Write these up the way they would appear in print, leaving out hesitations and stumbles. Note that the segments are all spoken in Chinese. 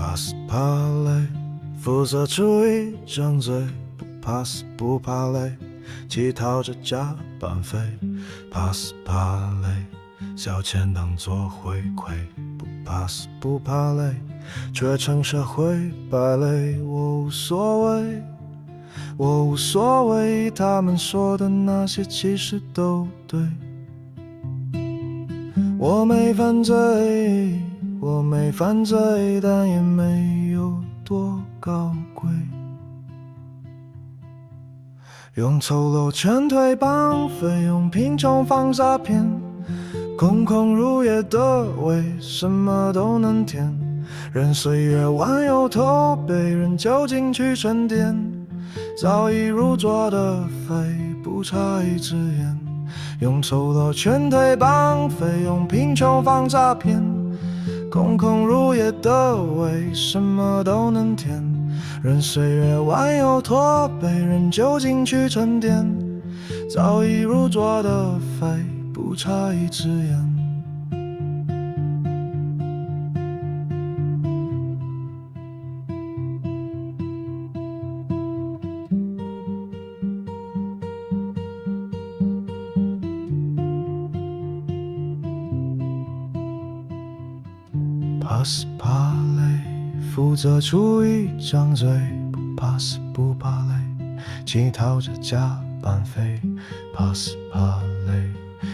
怕死怕累，负责出一张嘴，不怕死不怕累，乞讨着加班费，怕死怕累，小钱当作回馈，不怕死不怕累，却成社会败类。我无所谓，我无所谓，他们说的那些其实都对。我没犯罪，我没犯罪，但也没有多高贵。用丑陋劝退绑匪，用贫穷放诈骗，空空如也的胃，什么都能填。任岁月弯又驼背，任酒精去沉淀，早已入座的肺，不差一支烟。用丑陋劝退绑匪，用贫穷放诈骗，空空如也的胃，什么都能填。任岁月弯又驼背，任酒精去沉淀，早已入座的肺，不差一支烟。怕死怕累，负责出一张嘴，不怕死不怕累，乞讨着加班费，怕死怕累，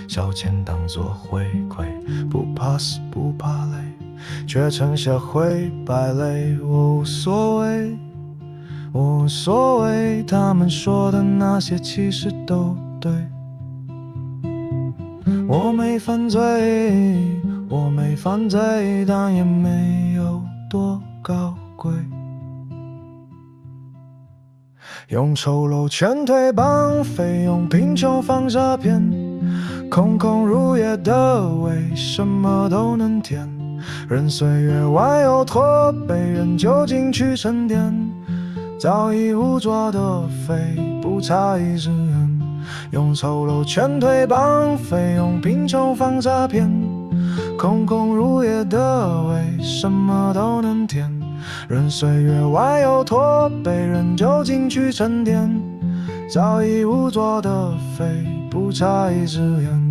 小钱当作回馈，不怕死不怕累，却成社会败类。我无所谓，我无所谓，他们说的那些其实都对。我没犯罪，我没犯罪，但也没有多高贵。用丑陋劝退绑匪，用贫穷放诈骗，空空如也的胃，什么都能填。任岁月弯又驼背，任酒精去沉淀，早已无座的肺，不差一支烟。用丑陋劝退绑匪，用贫穷放诈骗，空空如也的胃，什么都能填。任岁月弯又驼背，任酒精去沉淀，早已无座的肺，不差一支烟。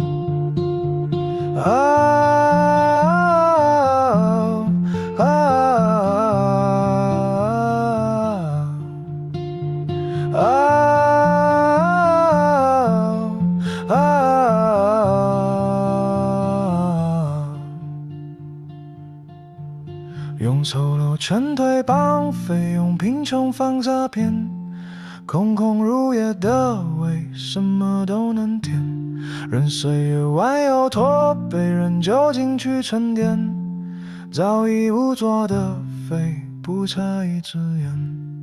用丑陋劝退绑匪，用贫穷放诈骗，空空如也的胃，什么都能填。任岁月弯又驼背，任酒精去沉淀，早已无座的肺，不差一支烟。